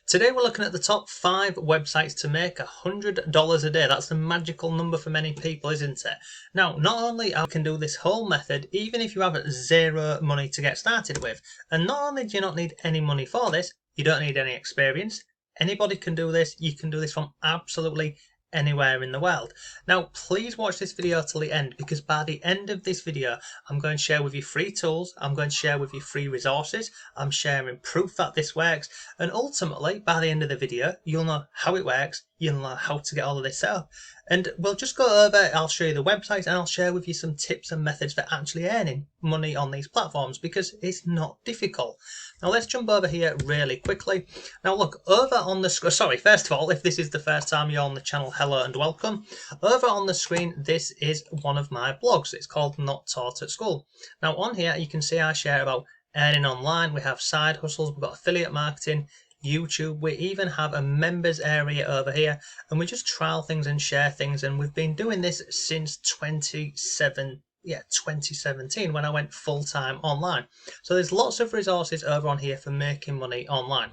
Today we're looking at the top 5 websites to make $100 a day. That's the magical number for many people, isn't it? Now, not only can do this whole method, even if you have zero money to get started with. And not only do you not need any money for this, you don't need any experience. Anybody can do this. You can do this from absolutely anywhere in the world. Now, please watch this video till the end, because by the end of this video, I'm going to share with you free tools. I'm going to share with you free resources. I'm sharing proof that this works. And ultimately, by the end of the video, you'll know how it works. You'll know how to get all of this set up. And we'll just go over, I'll show you the website, and I'll share with you some tips and methods for actually earning money on these platforms, because it's not difficult. Now let's jump over here really quickly. Now look, over on the screen, sorry, first of all, if this is the first time you're on the channel, hello and welcome. Over on the screen, this is one of my blogs. It's called Not Taught at School. Now on here, you can see I share about earning online. We have side hustles, we've got affiliate marketing, YouTube, we even have a members area over here, and we just trial things and share things, and we've been doing this since 2017 when I went full-time online. So there's lots of resources over on here for making money online.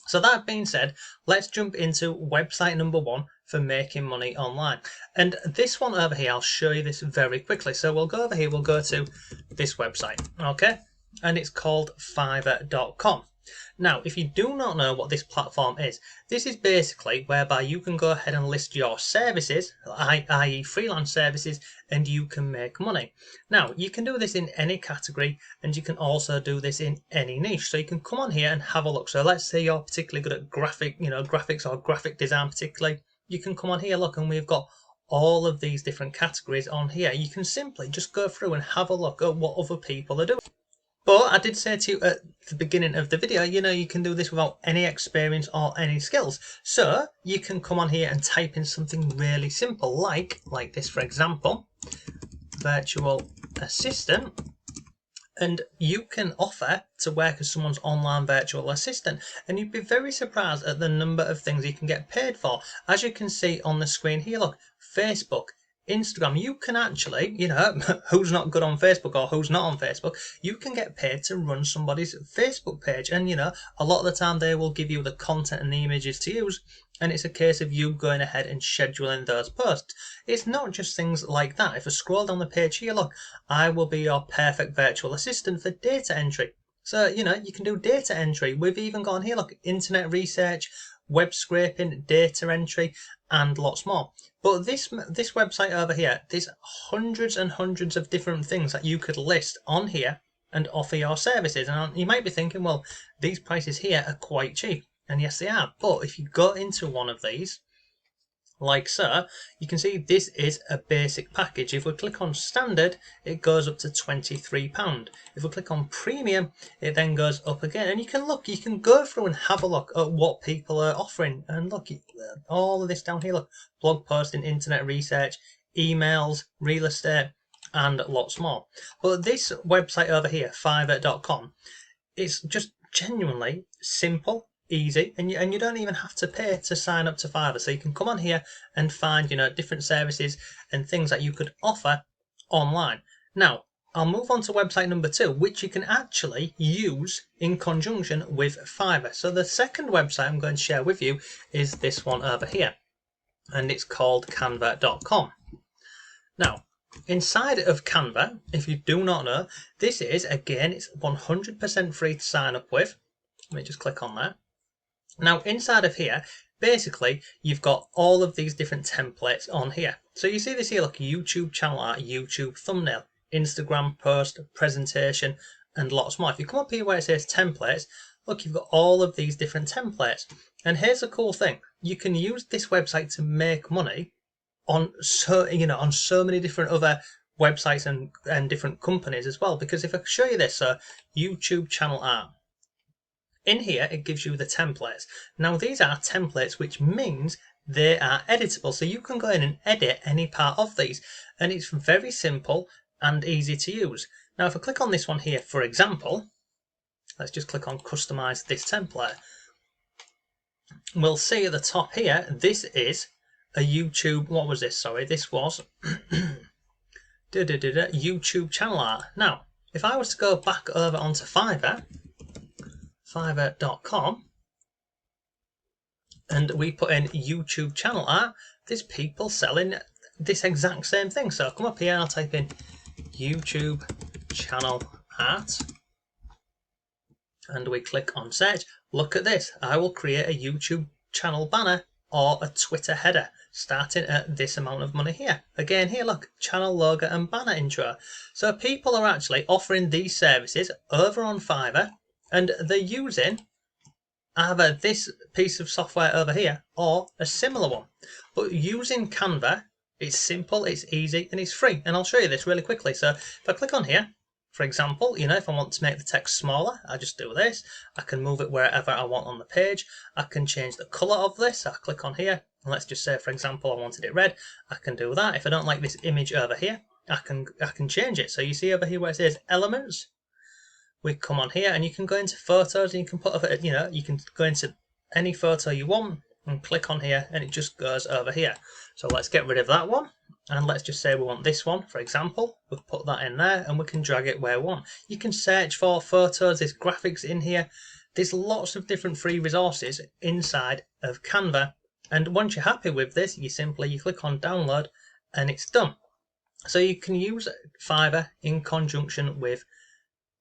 So that being said, let's jump into website number 1 for making money online. And this one over here, I'll show you this very quickly. So we'll go over here, we'll go to this website, okay? And it's called Fiverr.com. Now, if you do not know what this platform is, this is basically whereby you can go ahead and list your services, i.e. freelance services, and you can make money. Now, you can do this in any category, and you can also do this in any niche. So you can come on here and have a look. So let's say you're particularly good at graphics or graphic design particularly. You can come on here, look, and we've got all of these different categories on here. You can simply just go through and have a look at what other people are doing. But I did say to you at the beginning of the video, you can do this without any experience or any skills. So you can come on here and type in something really simple, like this, for example, virtual assistant. And you can offer to work as someone's online virtual assistant. And you'd be very surprised at the number of things you can get paid for. As you can see on the screen here, look, Facebook, Instagram, you can actually, who's not good on Facebook or who's not on Facebook, you can get paid to run somebody's Facebook page. And, a lot of the time they will give you the content and the images to use. And it's a case of you going ahead and scheduling those posts. It's not just things like that. If I scroll down the page here, look, I will be your perfect virtual assistant for data entry. So, you can do data entry. We've even gone here, look, internet research, web scraping, data entry, and lots more. But this website over here, there's hundreds and hundreds of different things that you could list on here and offer your services. And you might be thinking, well, these prices here are quite cheap. And yes, they are. But if you go into one of these, like so, you can see this is a basic package. If we click on standard, it goes up to £23. If we click on premium, it then goes up again. And you can go through and have a look at what people are offering. And look, all of this down here, look, blog posting, internet research, emails, real estate, and lots more. But this website over here, Fiverr.com, it's just genuinely simple, easy, and you don't even have to pay to sign up to Fiverr. So you can come on here and find different services and things that you could offer online. Now I'll move on to website number 2, which you can actually use in conjunction with Fiverr. So the second website I'm going to share with you is this one over here, and it's called Canva.com. Now inside of Canva, if you do not know, this is, again, it's 100% free to sign up with. Let me just click on there. Now inside of here, basically you've got all of these different templates on here. So you see this here, look, YouTube channel art, YouTube thumbnail, Instagram post, presentation, and lots more. If you come up here where it says templates, look, you've got all of these different templates. And here's the cool thing, you can use this website to make money on so many different other websites and different companies as well. Because if I show you this, so YouTube channel art, in here, it gives you the templates. Now, these are templates, which means they are editable. So you can go in and edit any part of these. And it's very simple and easy to use. Now, if I click on this one here, for example, let's just click on customize this template. We'll see at the top here, this is a YouTube, what was this? Sorry, this was YouTube channel art. Now, if I was to go back over onto Fiverr, Fiverr.com, and we put in YouTube channel art, there's people selling this exact same thing. So I'll come up here and I'll type in YouTube channel art, and we click on search. Look at this. I will create a YouTube channel banner or a Twitter header starting at this amount of money here. Again, here, look, channel logo and banner intro. So people are actually offering these services over on Fiverr, and they're using either this piece of software over here or a similar one. But using Canva, it's simple, it's easy, and it's free. And I'll show you this really quickly. So if I click on here, for example, if I want to make the text smaller, I just do this. I can move it wherever I want on the page. I can change the color of this. I click on here, and let's just say, for example, I wanted it red. I can do that. If I don't like this image over here, I can change it. So you see over here where it says elements, we come on here and you can go into photos and you can put, you can go into any photo you want and click on here and it just goes over here. So let's get rid of that one. And let's just say we want this one, for example. We've put that in there and we can drag it where we want. You can search for photos, there's graphics in here. There's lots of different free resources inside of Canva. And once you're happy with this, you click on download and it's done. So you can use Fiverr in conjunction with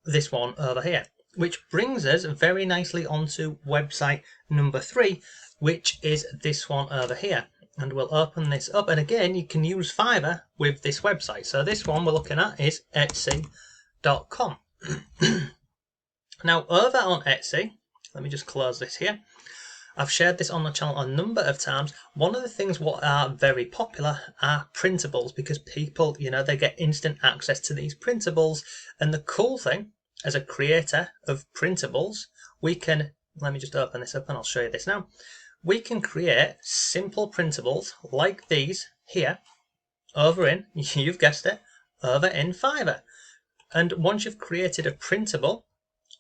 this one over here. Which brings us very nicely onto website number 3, which is this one over here. And we'll open this up, and again you can use Fiverr with this website. So this one we're looking at is Etsy.com. Now over on Etsy, let me just close this here. I've shared this on the channel a number of times. One of the things what are very popular are printables, because people, they get instant access to these printables. And the cool thing, as a creator of printables, we can, let me just open this up and I'll show you this now. We can create simple printables like these here over in, you've guessed it, over in Fiverr. And once you've created a printable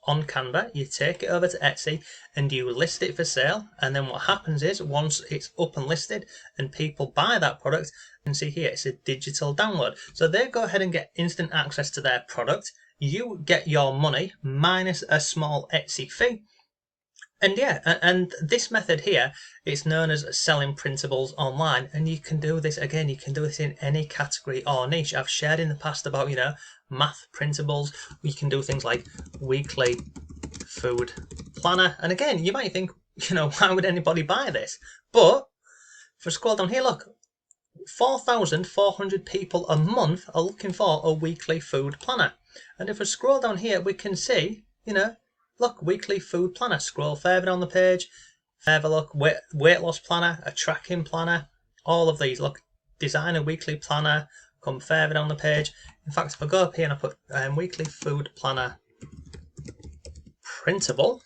on Canva, you take it over to Etsy and you list it for sale. And then what happens is, once it's up and listed and people buy that product, and see here, it's a digital download. So they go ahead and get instant access to their product. You get your money minus a small Etsy fee. And yeah, and this method here, it's known as selling printables online. And you can do this, again, you can do this in any category or niche. I've shared in the past about, math printables. We can do things like weekly food planner. And again, you might think, why would anybody buy this? But if I scroll down here, look, 4,400 people a month are looking for a weekly food planner. And if I scroll down here, we can see, look, weekly food planner. Scroll further down the page, further look, weight loss planner, a tracking planner, all of these. Look, design a weekly planner, come further down the page. In fact, if I go up here and I put weekly food planner printable,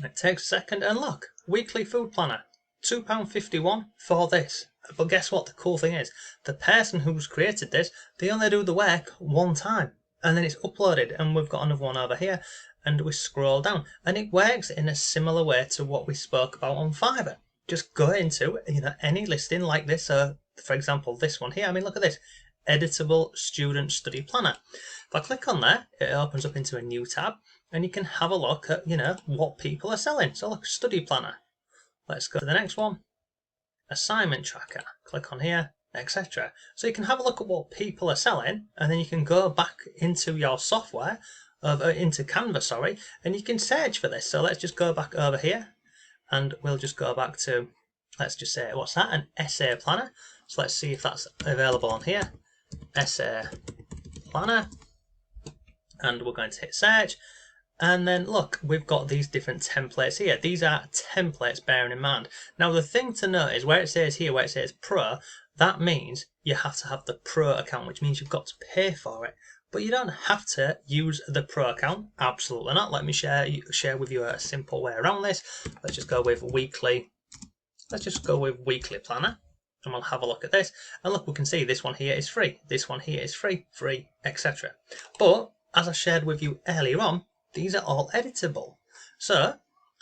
it takes a second and look, weekly food planner, £2.51 for this. But guess what the cool thing is? The person who's created this, they only do the work one time. And then it's uploaded, and we've got another one over here, and we scroll down, and it works in a similar way to what we spoke about on Fiverr. Just go into any listing like this. For example, this one here. I mean, look at this, editable student study planner. If I click on there, it opens up into a new tab, and you can have a look at what people are selling. So look, study planner. Let's go to the next one, assignment tracker. Click on here, etc. So you can have a look at what people are selling, and then you can go back into your software, into Canva, and you can search for this. So let's just go back over here, and we'll just go back to, let's just say, what's that? An essay planner. So let's see if that's available on here. Essay planner, and we're going to hit search. And then look, we've got these different templates here. These are templates, bearing in mind. Now the thing to note is where it says here, where it says Pro, that means you have to have the Pro account, which means you've got to pay for it. But you don't have to use the Pro account, absolutely not. Let me share with you a simple way around this. Let's just go with weekly. Let's just go with weekly planner, and we'll have a look at this. And look, we can see this one here is free. This one here is free, etc. But as I shared with you earlier on, these are all editable. So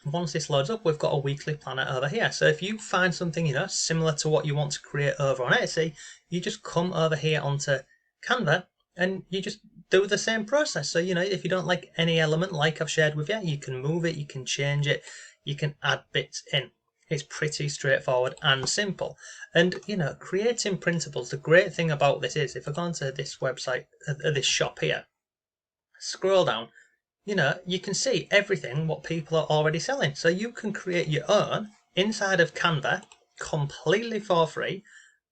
once this loads up, we've got a weekly planner over here. So if you find something, similar to what you want to create over on Etsy, you just come over here onto Canva and you just do the same process. So, if you don't like any element like I've shared with you, you can move it, you can change it, you can add bits in. It's pretty straightforward and simple. And, creating printables, the great thing about this is, if I go onto this website, this shop here, scroll down, you can see everything what people are already selling. So you can create your own inside of Canva completely for free,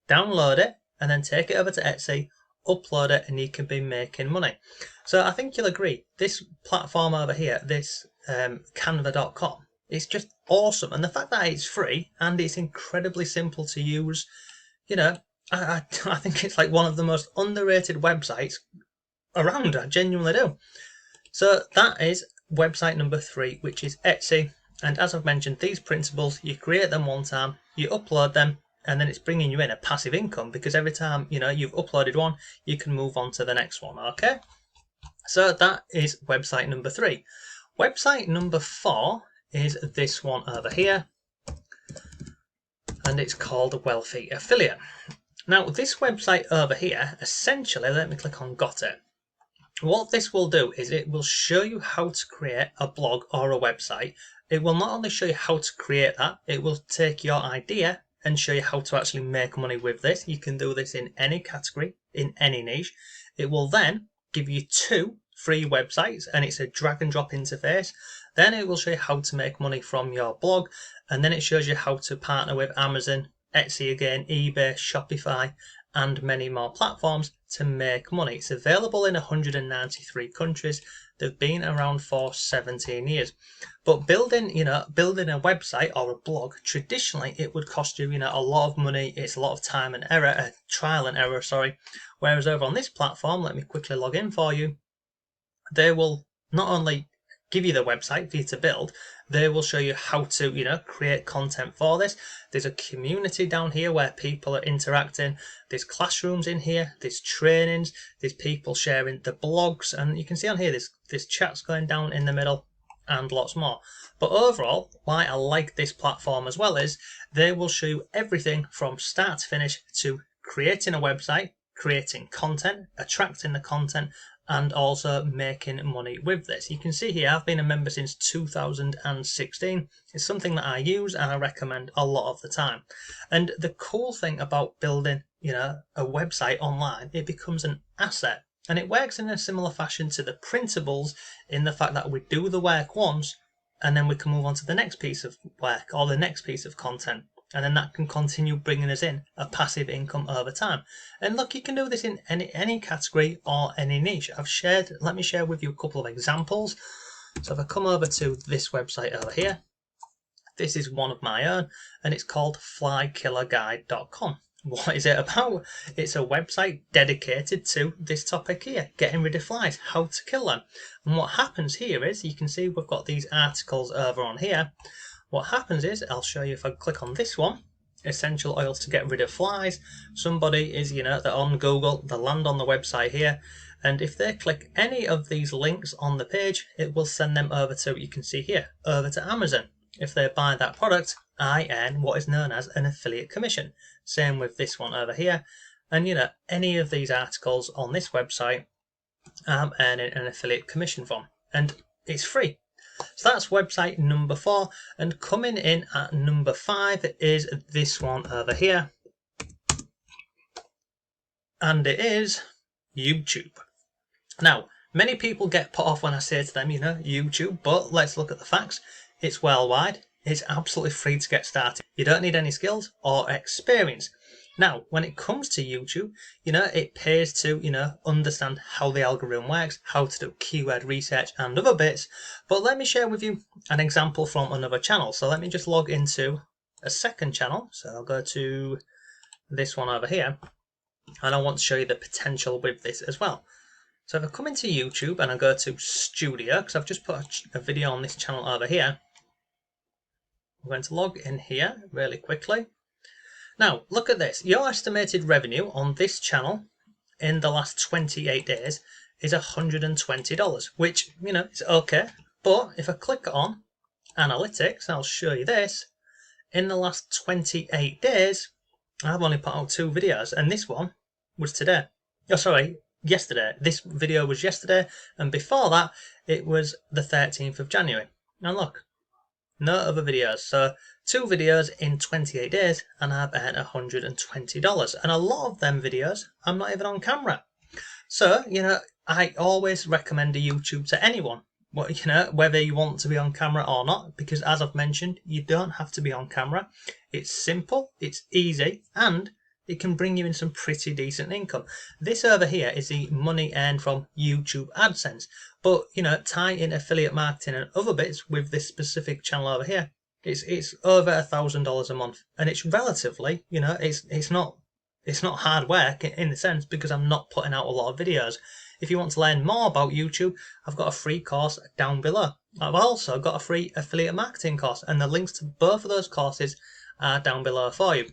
download it, and then take it over to Etsy, upload it, and you can be making money. So I think you'll agree, this platform over here, this canva.com, it's just awesome. And the fact that it's free and it's incredibly simple to use, I think it's like one of the most underrated websites around. I genuinely do. So that is website number 3, which is Etsy. And as I've mentioned, these printables, you create them one time, you upload them, and then it's bringing you in a passive income, because every time you've uploaded one, you can move on to the next one. Okay, so that is website number 3. Website number 4 is this one over here, and it's called Wealthy Affiliate. Now this website over here, essentially, let me click on Got It. What this will do is it will show you how to create a blog or a website. It will not only show you how to create that, it will take your idea and show you how to actually make money with this. You can do this in any category, in any niche. It will then give you 2 free websites, and it's a drag and drop interface. Then it will show you how to make money from your blog, and then it shows you how to partner with Amazon, Etsy again, eBay, Shopify, and many more platforms to make money. It's available in 193 countries. They've been around for 17 years. But building a website or a blog, traditionally it would cost you, a lot of money. It's a lot of time and error, trial and error, sorry. Whereas over on this platform, let me quickly log in for you. They will not only give you the website for you to build, they will show you how to, create content for this. There's a community down here where people are interacting. There's classrooms in here. There's trainings. There's people sharing the blogs. And you can see on here, there's chats going down in the middle and lots more. But overall, why I like this platform as well is they will show you everything from start to finish to creating a website, creating content, attracting the content, and also making money with this. You can see here, I've been a member since 2016. It's something that I use and I recommend a lot of the time. And the cool thing about building, a website online, it becomes an asset. And it works in a similar fashion to the printables, in the fact that we do the work once, and then we can move on to the next piece of work or the next piece of content. And then that can continue bringing us in a passive income over time. And look, you can do this in any category or any niche. Let me share with you a couple of examples. So if I come over to this website over here, this is one of my own, and it's called flykillerguide.com. What is it about? It's a website dedicated to this topic here, getting rid of flies, how to kill them. And what happens here is, you can see we've got these articles over on here. What happens is, I'll show you if I click on this one, essential oils to get rid of flies. Somebody is, they're on Google, they land on the website here, and if they click any of these links on the page, it will send them over to, you can see here, over to Amazon. If they buy that product, I earn what is known as an affiliate commission. Same with this one over here. And any of these articles on this website, I'm earning an affiliate commission from, and it's free. So that's website number 4, and coming in at number 5 is this one over here, and it is YouTube. Now, many people get put off when I say to them, YouTube, but let's look at the facts. It's worldwide. It's absolutely free to get started. You don't need any skills or experience. Now, when it comes to YouTube, it pays to, understand how the algorithm works, how to do keyword research and other bits. But let me share with you an example from another channel. So let me just log into a second channel. So I'll go to this one over here, and I want to show you the potential with this as well. So if I come into YouTube and I go to Studio, because I've just put a video on this channel over here, I'm going to log in here really quickly. Now, look at this. Your estimated revenue on this channel in the last 28 days is $120, which, is okay. But if I click on Analytics, I'll show you this. In the last 28 days, I've only put out 2 videos, and this one was today. Oh, sorry, yesterday. This video was yesterday, and before that, it was the 13th of January. And look, no other videos. So 2 videos in 28 days, and I've earned $120. And a lot of them videos, I'm not even on camera. So, I always recommend a YouTube to anyone. Whether you want to be on camera or not, because as I've mentioned, you don't have to be on camera. It's simple, it's easy, and it can bring you in some pretty decent income. This over here is the money earned from YouTube AdSense. But, tie in affiliate marketing and other bits with this specific channel over here. It's over $1,000 a month. And it's relatively, it's not hard work in the sense, because I'm not putting out a lot of videos. If you want to learn more about YouTube, I've got a free course down below. I've also got a free affiliate marketing course, and the links to both of those courses are down below for you.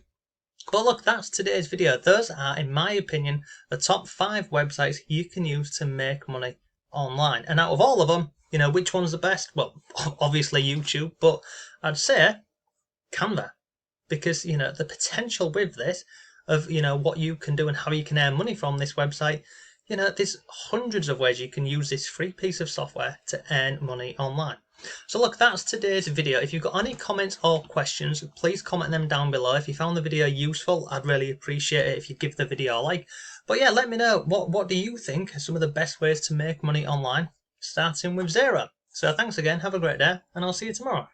But look, that's today's video. Those are, in my opinion, the top 5 websites you can use to make money online. And out of all of them, which one's the best? Well, obviously YouTube, but I'd say Canva. Because, the potential with this of, what you can do and how you can earn money from this website, there's hundreds of ways you can use this free piece of software to earn money online. So look, that's today's video. If you've got any comments or questions, please comment them down below. If you found the video useful, I'd really appreciate it if you give the video a like. But yeah, let me know, what do you think are some of the best ways to make money online, starting with 0. So thanks again, have a great day, and I'll see you tomorrow.